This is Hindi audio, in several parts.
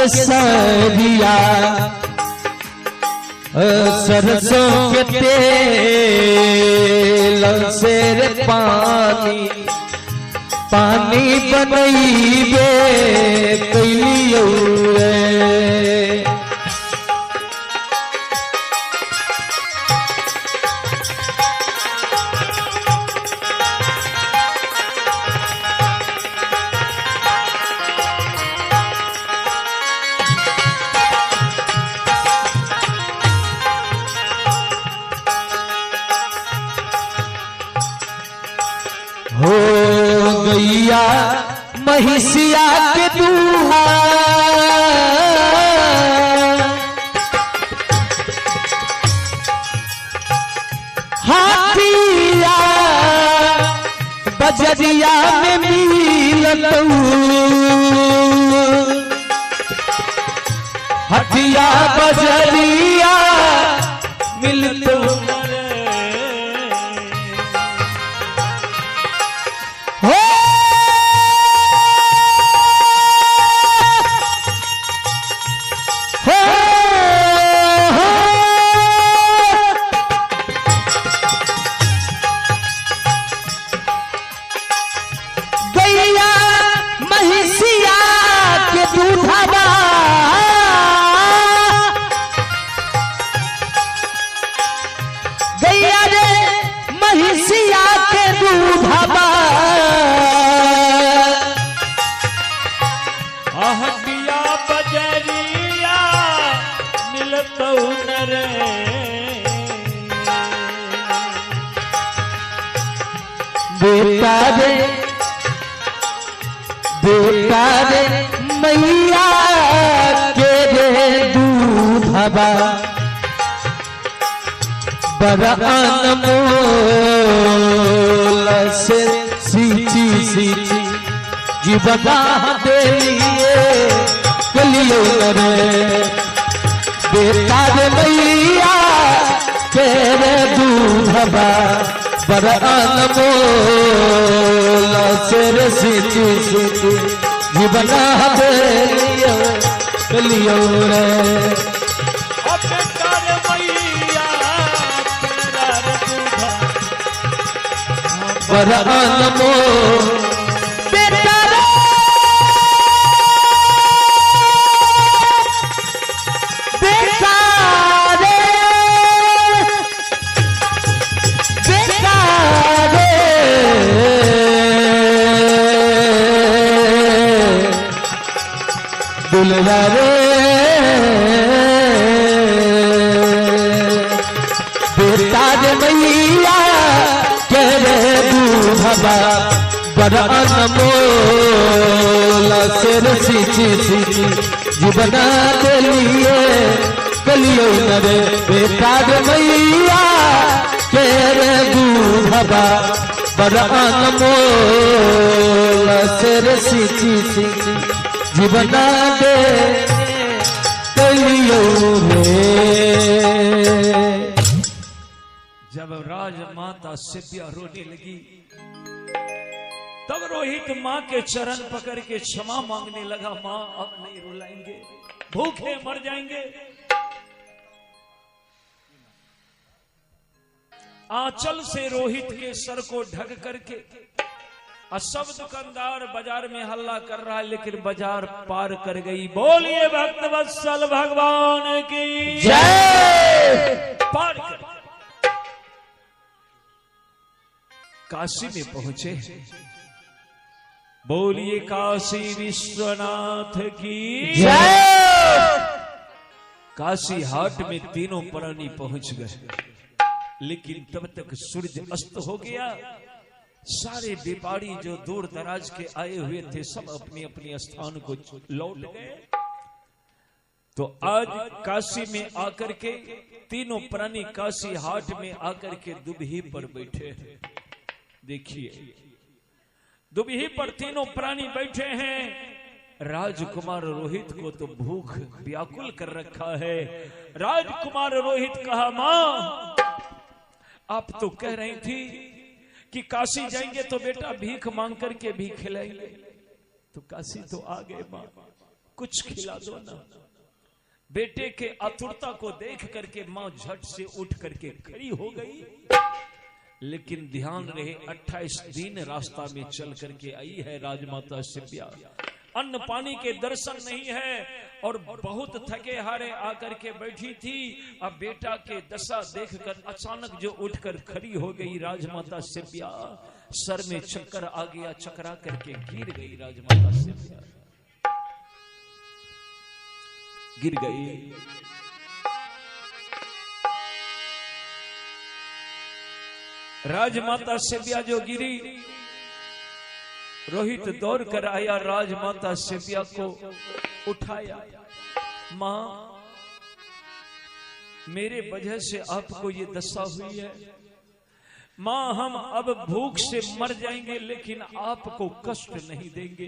के सरिया सरसों के तेल से रे पानी पानी बनैबे कैलियो रे। हो गैया महिषिया के दूहा हाथिया बजरिया में मिलतऊ हथिया बजरिया मिलतऊ हटिया बजरिया मिलतौ न रे। बेटा रे मैया के रे दूधबा बड़ा अनमोल से सींची सींची जीवना देलिए कलियो रे। बेटा रे मैया तेरे दूधबा बड़ा अनमोल से सींची सींची जीवना देलिए कलियो रे। बड़ा अनमोल दुलरा रे बेटा रे मैया के रे दूधबा बड़ा अनमोल से सींची सींची जीवना देलिए कलियो न रे। बेटा रे मैया के रे दूधबा बड़ा अनमोल से सींची सींची जीवना दे कलियो रे। जब राजमाता सिद्धिया रोने लगी तब रोहित माँ के चरण पकड़ के क्षमा मांगने लगा। माँ अब नहीं रुलाएंगे, भूखे मर जाएंगे। आंचल से रोहित के सर को ढक करके सब दुकानदार बाजार में हल्ला कर रहा है, लेकिन बाजार पार कर गई। बोलिए भक्त वत्सल भगवान की जय। पार कर काशी में पहुंचे। बोलिए काशी विश्वनाथ की जय। काशी हाट में तीनों प्राणी पहुंच गए, लेकिन तब तक सूरज अस्त हो गया। सारे व्यापारी जो दूर दराज के आए हुए थे सब अपने अपने स्थान को लौट गए। तो आज काशी में आकर के तीनों प्राणी काशी हाट में आकर के दुबही पर बैठे हैं। देखिए दुबही पर तीनों प्राणी बैठे हैं। राजकुमार रोहित को तो भूख व्याकुल कर रखा है। राजकुमार रोहित कहा, मां आप तो कह रही थी कि काशी जाएंगे तो बेटा भीख मांग करके भी खिलाएंगे, तो काशी तो आ गए मां, कुछ खिला दो ना। बेटे के आतुरता को देख करके मां झट से उठ करके खड़ी हो गई, लेकिन ध्यान रहे 28 दिन रास्ता में चल करके आई है राजमाता शिव्या। अन्न पानी के दर्शन नहीं है और बहुत थके हारे आकर के बैठी थी। अब बेटा के दशा देखकर अचानक जो उठकर खड़ी हो गई राजमाता शिव्या, सर में चक्कर आ गया, चकरा करके गिर गई राजमाता शिव्या, गिर गई। राजमाता शिव्या जो गिरी, रोहित दौड़ कर आया, राजमाता शिव्या को उठाया। मां, मेरे वजह से आपको ये दशा हुई है मां, हम अब भूख से मर जाएंगे लेकिन आपको कष्ट नहीं देंगे,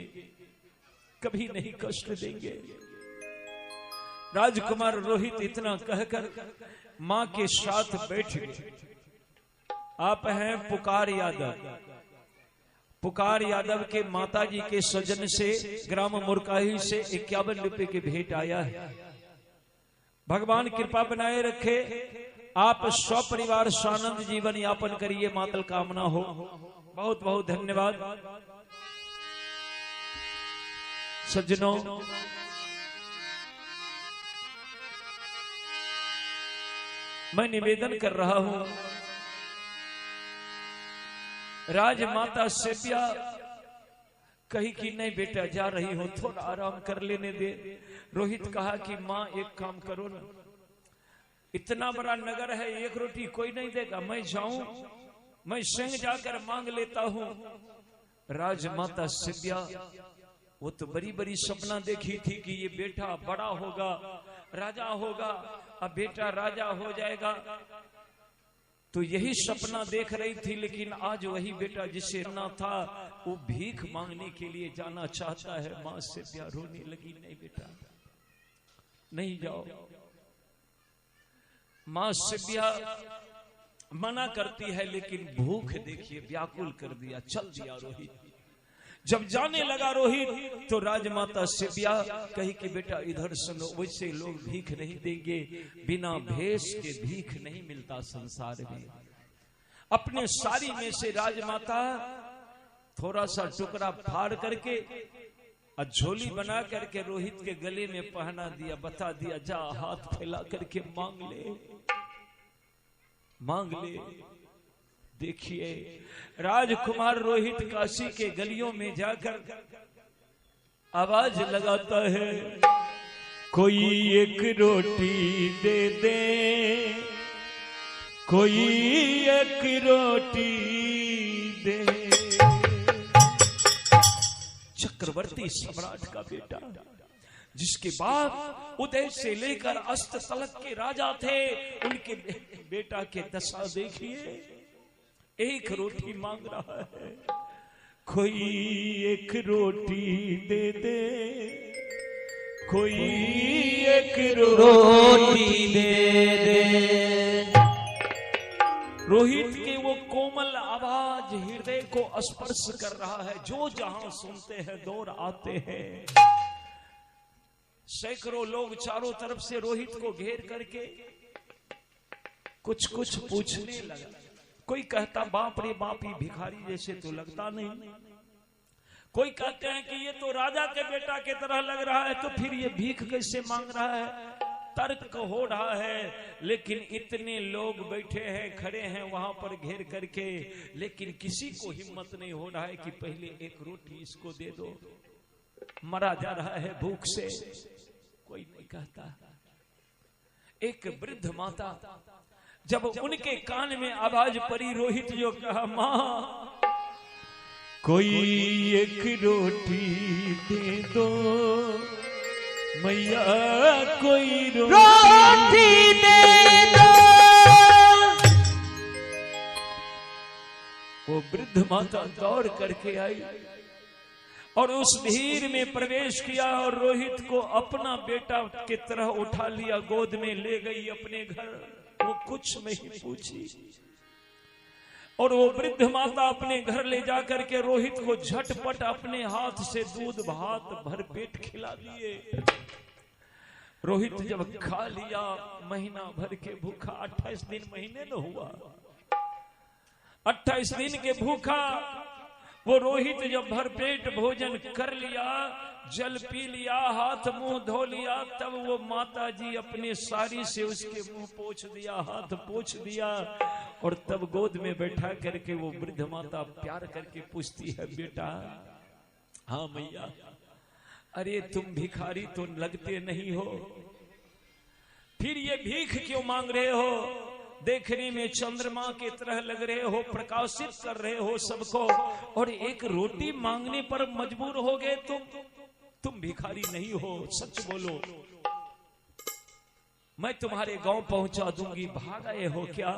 कभी नहीं कष्ट देंगे। राजकुमार रोहित इतना कहकर मां के साथ बैठ गए। आप हैं पुकार यादव। पुकार यादव के माताजी के सजन से ग्राम मुरकाही से 51 रुपए की भेंट आया है। भगवान कृपा बनाए रखे, आप स्वपरिवार स्वानंद जीवन यापन करिए, मातल कामना हो। बहुत बहुत धन्यवाद सज्जनों। मैं निवेदन कर रहा हूं, राजमाता शिव्या कही कि नहीं बेटा जा रही हो, थोड़ा आराम कर लेने दे। रोहित कहा कि मां एक काम करो ना, इतना बड़ा नगर है, एक रोटी कोई नहीं देगा, मैं जाऊं, मैं संग जाकर मांग लेता हूं। राजमाता शिव्या वो तो बड़ी बड़ी सपना देखी थी कि ये बेटा बड़ा होगा, राजा होगा, अब बेटा राजा हो जाएगा, तो यही सपना देख रही थी। लेकिन आज वही बेटा जिसे ना था वो भीख मांगने के लिए जाना चाहता है। मां शिव्या रोने लगी, नहीं बेटा नहीं जाओ। मां शिव्या मना करती है, लेकिन भूख देखिए व्याकुल कर दिया, चल दिया रोहित। जब जाने लगा रोहित तो राजमाता शिव्या कही कि बेटा इधर सुनो, वैसे लोग भीख नहीं देंगे, बिना भेष के भीख नहीं मिलता संसार में। अपने साड़ी में से राजमाता थोड़ा सा टुकड़ा फाड़ करके और झोली बना करके रोहित के गले में पहना दिया, बता दिया जा हाथ फैला करके मांग ले, मांग ले। देखिए राजकुमार रोहित काशी के गलियों में जाकर आवाज लगाता है, कोई एक रोटी दे दे, कोई एक रोटी दे। चक्रवर्ती सम्राट का बेटा, जिसके बाप उदय से लेकर अस्त तलक के राजा थे, उनके बेटा के दशा देखिए, एक रोटी मांग रहा है, कोई एक रोटी दे दे, कोई एक रोटी दे दे। रोहित के वो कोमल आवाज हृदय को स्पर्श कर रहा है, जो जहां सुनते हैं दौड़ आते हैं। सैकड़ों लोग चारों तरफ से रोहित को घेर करके कुछ कुछ पूछने लगा। कोई कहता बाप रे बाप, ही भिखारी जैसे तो लगता नहीं। कोई कहते हैं कि ये तो राजा के बेटा की तरह लग रहा है, तो फिर ये भीख कैसे मांग रहा है। तर्क हो रहा है, लेकिन इतने लोग बैठे हैं, खड़े हैं वहां पर घेर करके, लेकिन किसी को हिम्मत नहीं हो रहा है कि पहले एक रोटी इसको दे दो, मरा जा रहा है भूख से। कोई नहीं कहता। एक वृद्ध माता, जब उनके कान में आवाज पड़ी, रोहित जो कहा, मां कोई एक रोटी दे दो, मैया कोई रोटी दे दो। वो वृद्ध माता दौड़ करके आई और उस भीड़ में प्रवेश किया और रोहित को अपना बेटा की तरह उठा लिया, गोद में ले गई अपने घर। वो कुछ नहीं पूछी। और वो वृद्ध माता अपने घर ले जाकर के रोहित को झटपट अपने हाथ से दूध भात भर पेट खिला दिए। रोहित जब खा लिया, महीना भर के भूखा, 28 दिन महीने न हुआ, 28 दिन के भूखा वो रोहित जब भरपेट भोजन कर लिया, जल पी लिया, हाथ मुंह धो लिया, तब वो माता जी अपने साड़ी से उसके मुंह पोंछ दिया, हाथ पोंछ दिया, और तब गोद में बैठा करके वो वृद्ध माता प्यार करके पूछती है, बेटा, हाँ मैया, अरे तुम भिखारी तो लगते नहीं हो, फिर ये भीख क्यों मांग रहे हो? देखने में चंद्रमा की तरह लग रहे हो, प्रकाशित कर रहे हो सबको, और एक रोटी मांगने पर मजबूर हो गए तुम भिखारी नहीं हो, सच बोलो, मैं तुम्हारे गांव पहुंचा दूंगी, भाग आए हो क्या?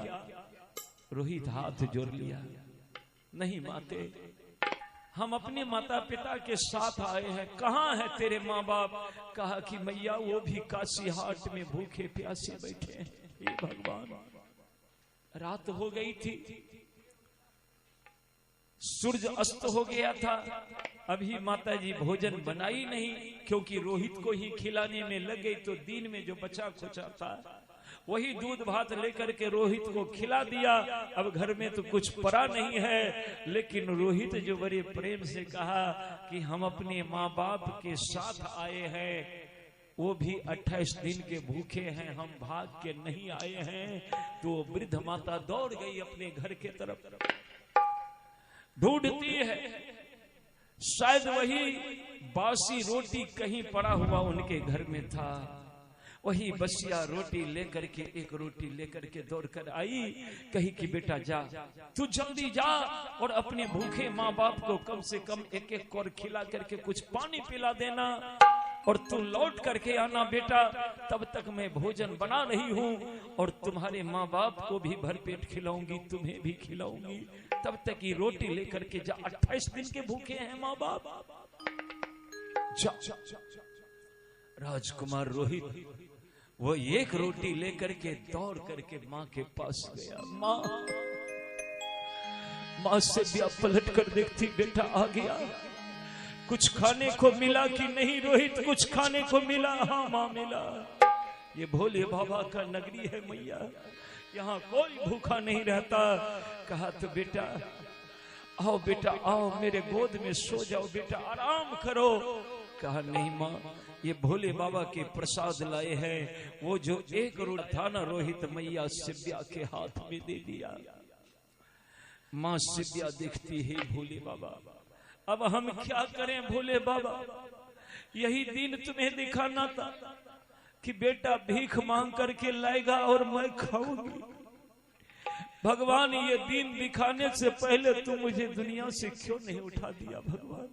रोहित हाथ जोड़ लिया, नहीं माते, हम अपने माता पिता के साथ आए हैं। कहाँ है तेरे माँ बाप? कहा कि मैया वो भी काशी हाट में भूखे प्यासे बैठे हैं। हे भगवान, रात हो गई थी, सूरज अस्त हो गया था, अभी माताजी भोजन बनाई नहीं, क्योंकि रोहित को ही खिलाने में लग गई, तो दिन में जो बचा खुचा था वही दूध भात लेकर के रोहित को खिला दिया। अब घर में तो कुछ पड़ा नहीं है, लेकिन रोहित जो बड़े प्रेम से कहा कि हम अपने माँ बाप के साथ आए हैं, वो भी 28 दिन के भूखे हैं, हम भाग के नहीं आए हैं। तो वृद्ध माता दौड़ गई अपने घर के तरफ, ढूंढती है, शायद वही बासी रोटी कहीं पड़ा हुआ उनके घर में था, वही बसिया रोटी लेकर के, एक रोटी लेकर के दौड़ कर आई, कही कि बेटा जा, तू जल्दी जा और अपने भूखे माँ बाप को कम से कम एक एक कौर खिला करके कुछ पानी पिला देना, और तू लौट करके आना बेटा, तब तक मैं भोजन बना रही हूँ, और तुम्हारे माँ बाप को भी भरपेट खिलाऊंगी, तुम्हें भी खिलाऊंगी, तब तक ये रोटी लेकर के जा, 28 दिन के भूखे हैं माँ बाप, जा। राजकुमार रोहित वो एक रोटी लेकर के दौड़ करके माँ के पास गया। माँ से भी पलट कर देखती, बेटा आ गया, कुछ खाने को मिला कि नहीं? रोहित, कुछ खाने को मिला? हाँ माँ मिला। ये भोले बाबा का नगरी है मैया, यहाँ कोई भूखा नहीं रहता। कहा तो बेटा आओ, बेटा आओ, मेरे गोद में सो जाओ, बेटा आराम करो। कहा नहीं माँ, ये भोले बाबा के प्रसाद लाए हैं, वो जो एक रोट था ना रोहित, मैया सिव्या के हाथ में दे दिया। माँ सिव्या देखती है, भोले बाबा अब हम क्या करें? भोले बाबा यही दिन तुम्हें दिखाना था कि बेटा भीख मांग करके लाएगा और मैं खाऊंगी। भगवान ये दिन दिखाने से पहले तुम मुझे दुनिया से क्यों नहीं उठा दिया भगवान?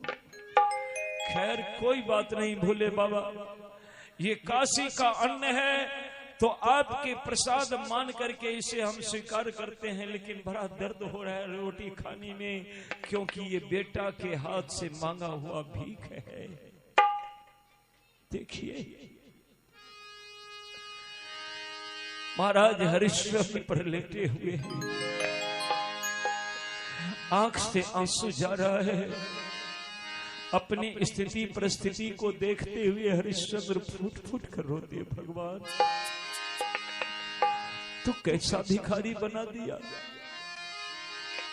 खैर कोई बात नहीं भोले बाबा, ये काशी का अन्न है तो आपके प्रसाद मान करके इसे हम स्वीकार करते हैं, लेकिन बड़ा दर्द हो रहा है रोटी खाने में, क्योंकि ये बेटा के हाथ से मांगा हुआ भीख है। देखिए महाराज हरिश्चंद्र पर लेटे हुए हैं, आंख से आंसू जा रहा है। अपनी स्थिति परिस्थिति को देखते हुए हरिश्चंद्र फूट फूट कर रोते, भगवान तो कैसा भिखारी बना दिया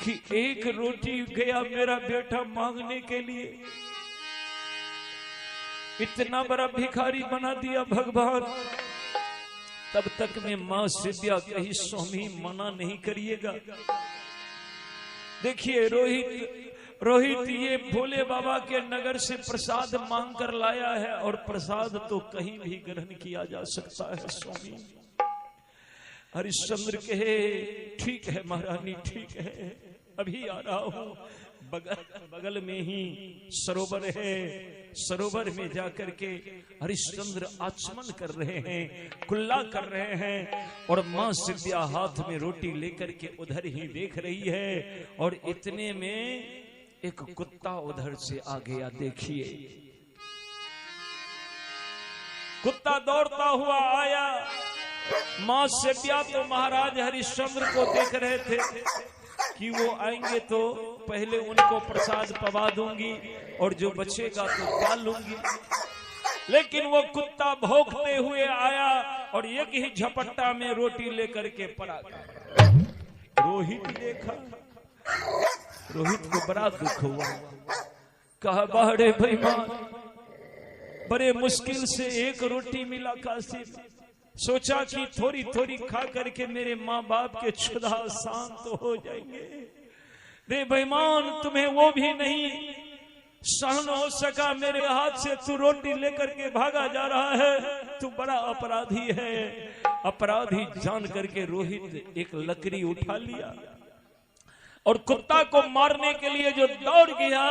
कि एक रोटी गया मेरा बेटा मांगने के लिए, इतना बड़ा भिखारी बना दिया भगवान। तब तक में मां सिव्या कही, स्वामी मना नहीं करिएगा। देखिए रोहित ये भोले बाबा के नगर से प्रसाद मांग कर लाया है, और प्रसाद तो कहीं भी ग्रहण किया जा सकता है स्वामी। हरिश्चंद्र कहे, ठीक है महारानी, ठीक है, अभी आ रहा हूं। बगल में ही सरोवर है, सरोवर में जाकर के हरिश्चंद्र आचमन कर रहे हैं, कुल्ला कर रहे हैं, और मां सिव्या हाथ में रोटी लेकर के उधर ही देख रही है। और इतने में एक कुत्ता उधर से आ गया। देखिए कुत्ता दौड़ता हुआ आया। मां सिव्या तो महाराज हरिश्चंद्र को देख रहे थे कि वो आएंगे तो पहले उनको प्रसाद पवा दूंगी और जो बचेगा तो पाल लूंगी। लेकिन वो कुत्ता भौंकते हुए आया और एक ही झपट्टा में रोटी लेकर के पड़ा। रोहित देखा, रोहित को बड़ा दुख हुआ। कहा बड़े बेईमान, बड़े मुश्किल से एक रोटी मिला काशी। सोचा कि थोड़ी थोड़ी खा करके मेरे माँ बाप के क्षुधा शांत हो जाएंगे। रे बेईमान, तुम्हें वो भी नहीं सहन हो सका, मेरे हाथ से तू रोटी लेकर के भागा जा रहा है, तू बड़ा अपराधी है। अपराधी जान करके रोहित एक लकड़ी उठा लिया और कुत्ता को मारने के लिए जो दौड़ गया,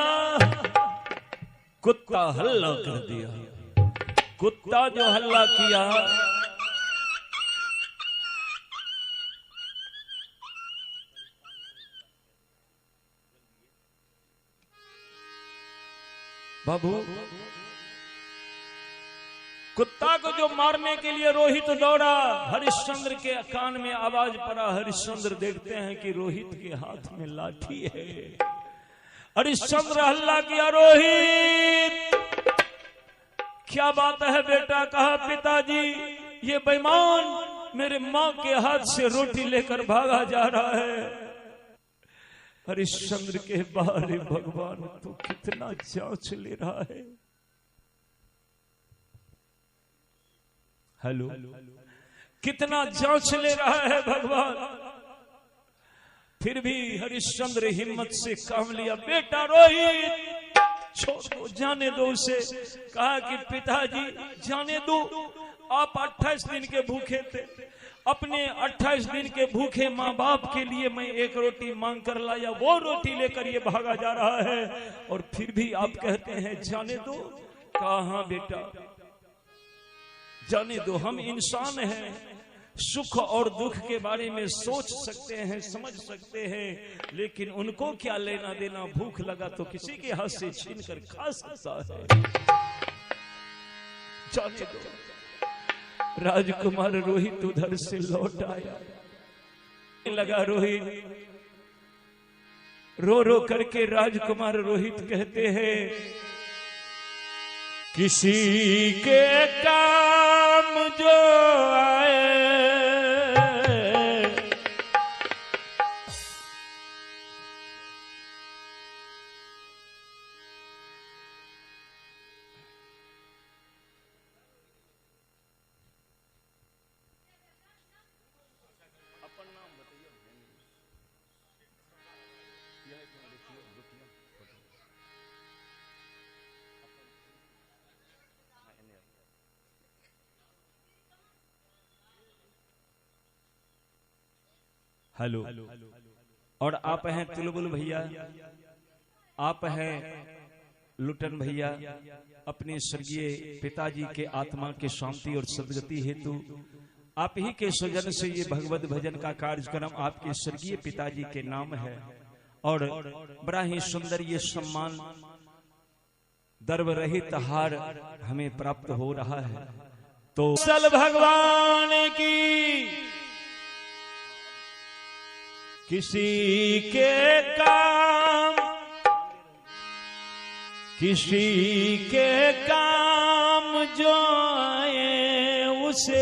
कुत्ता हल्ला कर दिया। कुत्ता जो हल्ला किया, बाबू, कुत्ता को जो मारने के लिए रोहित दौड़ा, हरिश्चंद्र के कान में आवाज पड़ा। हरिश्चंद्र देखते हैं कि रोहित के हाथ में लाठी है। हरिश्चंद्र हल्ला किया, रोहित क्या बात है बेटा? कहा पिताजी, ये बेईमान मेरे माँ के हाथ से रोटी लेकर भागा जा रहा है। हरिश्चंद्र के बारे भगवान तो कितना जांच ले रहा है। हेलो, कितना जांच ले रहा है भगवान। फिर भी हरिश्चंद्र हिम्मत से काम लिया। बेटा रोहित, छोड़ो, जाने दो उसे। कहा कि पिताजी जाने दो, आप 28 दिन के भूखे थे। अपने 28 दिन के भूखे माँ बाप के लिए मैं एक रोटी मांग कर लाया, वो रोटी लेकर ये भागा जा रहा है और फिर भी आप कहते हैं जाने दो। कहा बेटा जाने दो, हम इंसान हैं, सुख और दुख के बारे में सोच सकते हैं, समझ सकते हैं, लेकिन उनको क्या लेना देना। भूख लगा तो किसी के हाथ से छीन कर खा सकता है। जाने दो। राजकुमार रोहित उधर से लौट आया। लगा रोहित रो रो करके राजकुमार रोहित कहते हैं, किसी के काम जो आए हेलो, और आप हैं तुलबुल भैया, आप हैं लुटन भैया। अपने स्वर्गीय पिताजी के आत्मा के शांति और सदगति हेतु आप ही के सौजन्य से ये भगवत भजन का कार्यक्रम आपके स्वर्गीय पिताजी के नाम है और बड़ा ही सुंदर ये सम्मान द्रव्य रहित हार हमें प्राप्त हो रहा है। तो सल भगवान की किसी के काम, किसी के काम जो आए उसे